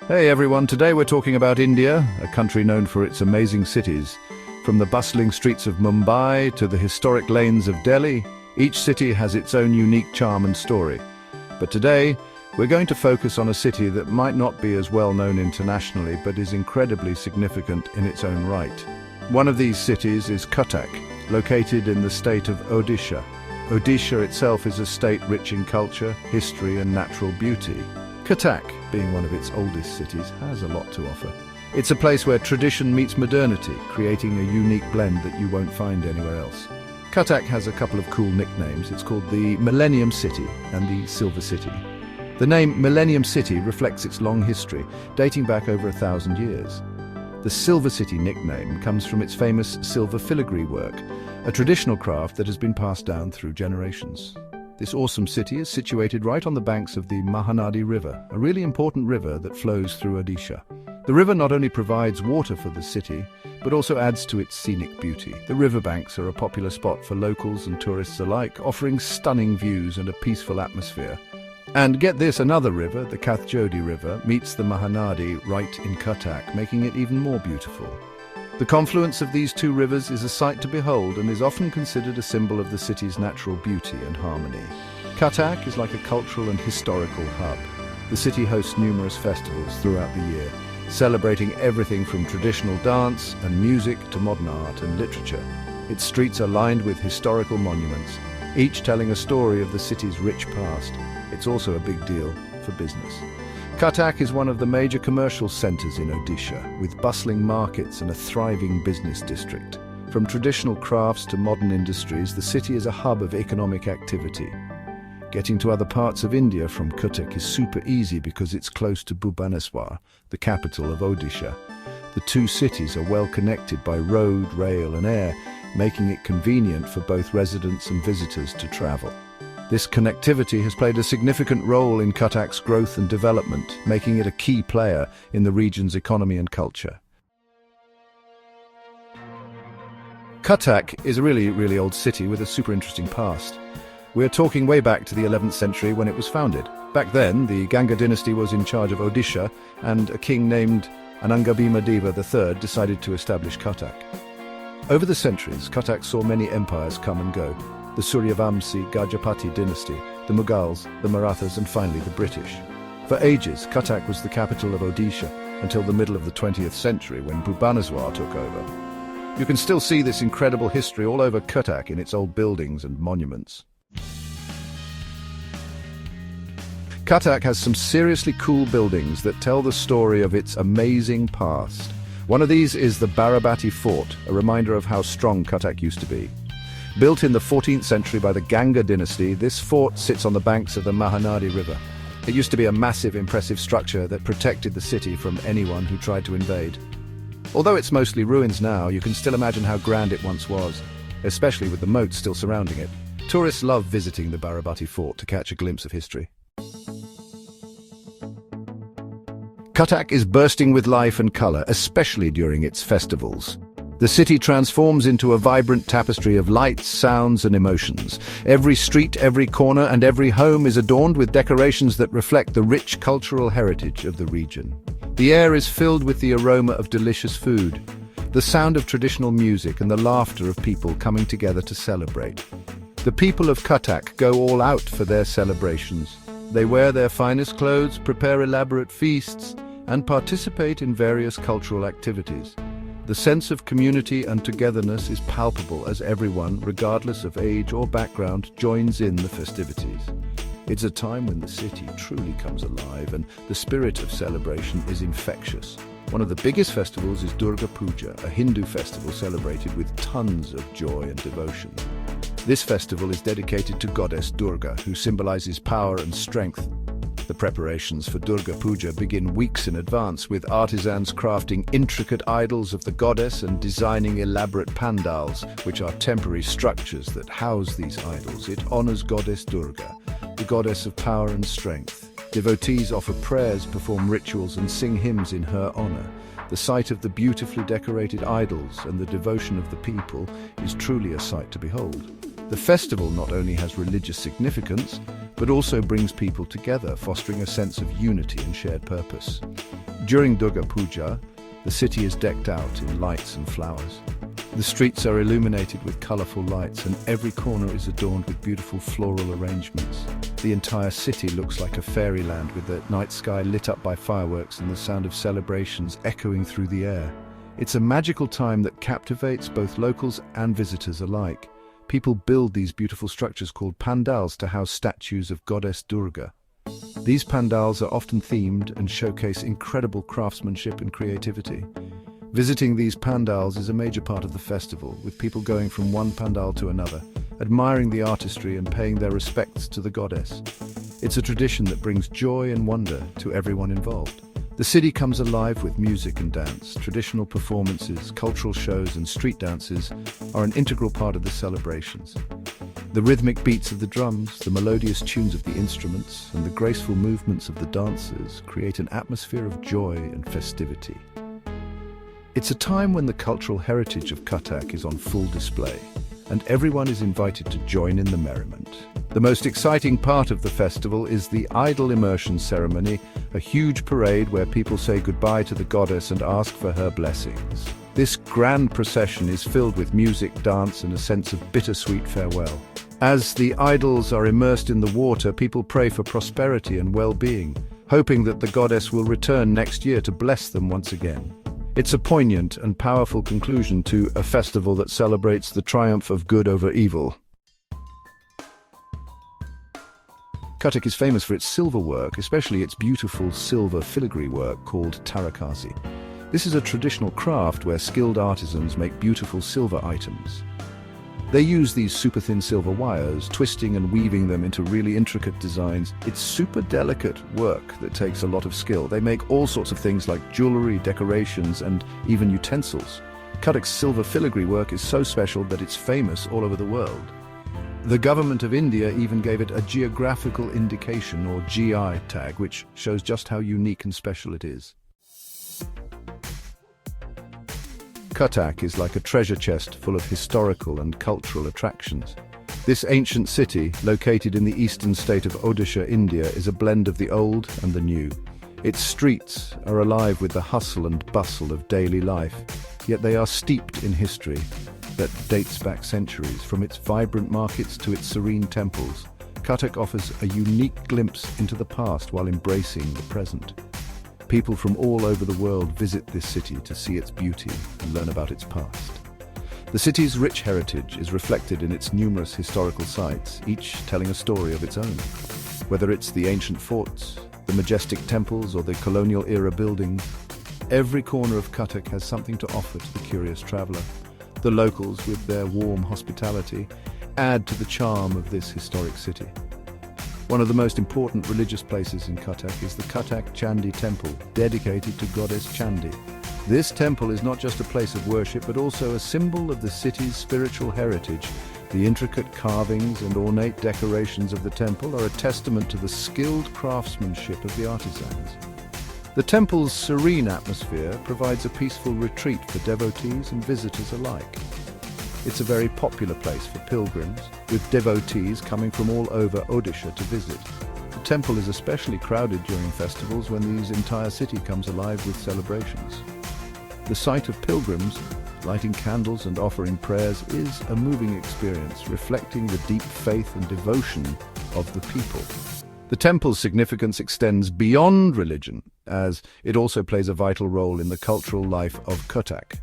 Hey everyone, today we're talking about India, a country known for its amazing cities. From the bustling streets of Mumbai to the historic lanes of Delhi, each city has its own unique charm and story. But today, we're going to focus on a city that might not be as well known internationally, but is incredibly significant in its own right. One of these cities is Cuttack, located in the state of Odisha. Odisha itself is a state rich in culture, history and natural beauty. Cuttack, being one of its oldest cities, has a lot to offer. It's a place where tradition meets modernity, creating a unique blend that you won't find anywhere else. Cuttack has a couple of cool nicknames. It's called the Millennium City and the Silver City. The name Millennium City reflects its long history, dating back over 1,000 years. The Silver City nickname comes from its famous silver filigree work, a traditional craft that has been passed down through generations. This awesome city is situated right on the banks of the Mahanadi River, a really important river that flows through Odisha. The river not only provides water for the city, but also adds to its scenic beauty. The riverbanks are a popular spot for locals and tourists alike, offering stunning views and a peaceful atmosphere. And get this, another river, the Kathajodi River, meets the Mahanadi right in Cuttack, making it even more beautiful. The confluence of these two rivers is a sight to behold and is often considered a symbol of the city's natural beauty and harmony. Cuttack is like a cultural and historical hub. The city hosts numerous festivals throughout the year, celebrating everything from traditional dance and music to modern art and literature. Its streets are lined with historical monuments, each telling a story of the city's rich past. It's also a big deal for business. Cuttack is one of the major commercial centres in Odisha, with bustling markets and a thriving business district. From traditional crafts to modern industries, the city is a hub of economic activity. Getting to other parts of India from Cuttack is super easy because it's close to Bhubaneswar, the capital of Odisha. The two cities are well connected by road, rail and air, making it convenient for both residents and visitors to travel. This connectivity has played a significant role in Cuttack's growth and development, making it a key player in the region's economy and culture. Cuttack is a really old city with a super interesting past. We're talking way back to the 11th century when it was founded. Back then, the Ganga dynasty was in charge of Odisha, and a king named Anangabhima-Deva III decided to establish Cuttack. Over the centuries, Cuttack saw many empires come and go. The Suryavamsi Gajapati dynasty, the Mughals, the Marathas and finally the British. For ages, Cuttack was the capital of Odisha until the middle of the 20th century when Bhubaneswar took over. You can still see this incredible history all over Cuttack in its old buildings and monuments. Cuttack has some seriously cool buildings that tell the story of its amazing past. One of these is the Barabati Fort, a reminder of how strong Cuttack used to be. Built in the 14th century by the Ganga dynasty, this fort sits on the banks of the Mahanadi River. It used to be a massive, impressive structure that protected the city from anyone who tried to invade. Although it's mostly ruins now, you can still imagine how grand it once was, especially with the moat still surrounding it. Tourists love visiting the Barabati Fort to catch a glimpse of history. Cuttack is bursting with life and colour, especially during its festivals. The city transforms into a vibrant tapestry of lights, sounds and emotions. Every street, every corner and every home is adorned with decorations that reflect the rich cultural heritage of the region. The air is filled with the aroma of delicious food, the sound of traditional music and the laughter of people coming together to celebrate. The people of Cuttack go all out for their celebrations. They wear their finest clothes, prepare elaborate feasts and participate in various cultural activities. The sense of community and togetherness is palpable as everyone, regardless of age or background, joins in the festivities. It's a time when the city truly comes alive and the spirit of celebration is infectious. One of the biggest festivals is Durga Puja, a Hindu festival celebrated with tons of joy and devotion. This festival is dedicated to goddess Durga, who symbolizes power and strength. The preparations for Durga Puja begin weeks in advance, with artisans crafting intricate idols of the goddess and designing elaborate pandals, which are temporary structures that house these idols. It honors goddess Durga, the goddess of power and strength. Devotees offer prayers, perform rituals and sing hymns in her honor. The sight of the beautifully decorated idols and the devotion of the people is truly a sight to behold. The festival not only has religious significance, but also brings people together, fostering a sense of unity and shared purpose. During Durga Puja, the city is decked out in lights and flowers. The streets are illuminated with colorful lights, and every corner is adorned with beautiful floral arrangements. The entire city looks like a fairyland, with the night sky lit up by fireworks and the sound of celebrations echoing through the air. It's a magical time that captivates both locals and visitors alike. People build these beautiful structures called pandals to house statues of Goddess Durga. These pandals are often themed and showcase incredible craftsmanship and creativity. Visiting these pandals is a major part of the festival, with people going from one pandal to another, admiring the artistry and paying their respects to the goddess. It's a tradition that brings joy and wonder to everyone involved. The city comes alive with music and dance. Traditional performances, cultural shows and street dances are an integral part of the celebrations. The rhythmic beats of the drums, the melodious tunes of the instruments, and the graceful movements of the dancers create an atmosphere of joy and festivity. It's a time when the cultural heritage of Cuttack is on full display, and everyone is invited to join in the merriment. The most exciting part of the festival is the idol immersion ceremony, a huge parade where people say goodbye to the goddess and ask for her blessings. This grand procession is filled with music, dance, and a sense of bittersweet farewell. As the idols are immersed in the water, people pray for prosperity and well-being, hoping that the goddess will return next year to bless them once again. It's a poignant and powerful conclusion to a festival that celebrates the triumph of good over evil. Cuttack is famous for its silver work, especially its beautiful silver filigree work called tarakasi. This is a traditional craft where skilled artisans make beautiful silver items. They use these super thin silver wires, twisting and weaving them into really intricate designs. It's super delicate work that takes a lot of skill. They make all sorts of things like jewelry, decorations, and even utensils. Cuttack's silver filigree work is so special that it's famous all over the world. The government of India even gave it a geographical indication, or GI tag, which shows just how unique and special it is. Cuttack is like a treasure chest full of historical and cultural attractions. This ancient city, located in the eastern state of Odisha, India, is a blend of the old and the new. Its streets are alive with the hustle and bustle of daily life, yet they are steeped in history that dates back centuries. From its vibrant markets to its serene temples, Cuttack offers a unique glimpse into the past while embracing the present. People from all over the world visit this city to see its beauty and learn about its past. The city's rich heritage is reflected in its numerous historical sites, each telling a story of its own. Whether it's the ancient forts, the majestic temples, or the colonial-era buildings, every corner of Cuttack has something to offer to the curious traveler. The locals, with their warm hospitality, add to the charm of this historic city. One of the most important religious places in Cuttack is the Cuttack Chandi Temple, dedicated to Goddess Chandi. This temple is not just a place of worship, but also a symbol of the city's spiritual heritage. The intricate carvings and ornate decorations of the temple are a testament to the skilled craftsmanship of the artisans. The temple's serene atmosphere provides a peaceful retreat for devotees and visitors alike. It's a very popular place for pilgrims, with devotees coming from all over Odisha to visit. The temple is especially crowded during festivals when the entire city comes alive with celebrations. The sight of pilgrims lighting candles and offering prayers is a moving experience, reflecting the deep faith and devotion of the people. The temple's significance extends beyond religion, as it also plays a vital role in the cultural life of Cuttack.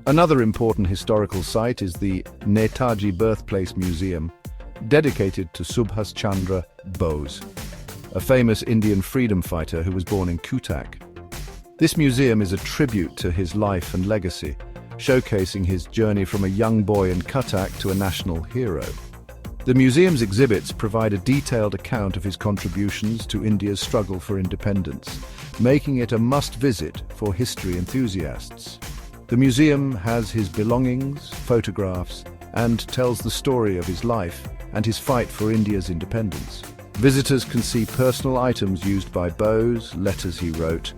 Another important historical site is the Netaji Birthplace Museum, dedicated to Subhas Chandra Bose, a famous Indian freedom fighter who was born in Cuttack. This museum is a tribute to his life and legacy, showcasing his journey from a young boy in Cuttack to a national hero. The museum's exhibits provide a detailed account of his contributions to India's struggle for independence, making it a must-visit for history enthusiasts. The museum has his belongings, photographs, and tells the story of his life and his fight for India's independence. Visitors can see personal items used by Bose, letters he wrote,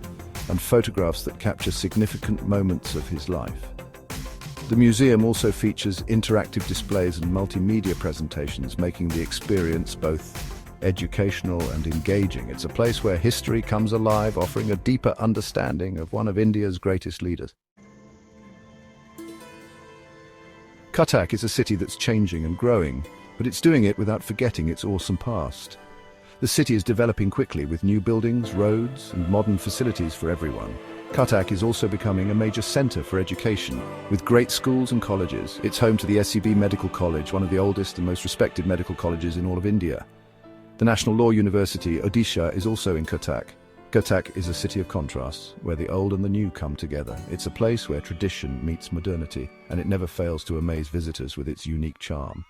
and photographs that capture significant moments of his life. The museum also features interactive displays and multimedia presentations, making the experience both educational and engaging. It's a place where history comes alive, offering a deeper understanding of one of India's greatest leaders. Cuttack is a city that's changing and growing, but it's doing it without forgetting its awesome past. The city is developing quickly with new buildings, roads, and modern facilities for everyone. Cuttack is also becoming a major centre for education, with great schools and colleges. It's home to the SCB Medical College, one of the oldest and most respected medical colleges in all of India. The National Law University, Odisha, is also in Cuttack. Cuttack is a city of contrasts, where the old and the new come together. It's a place where tradition meets modernity, and it never fails to amaze visitors with its unique charm.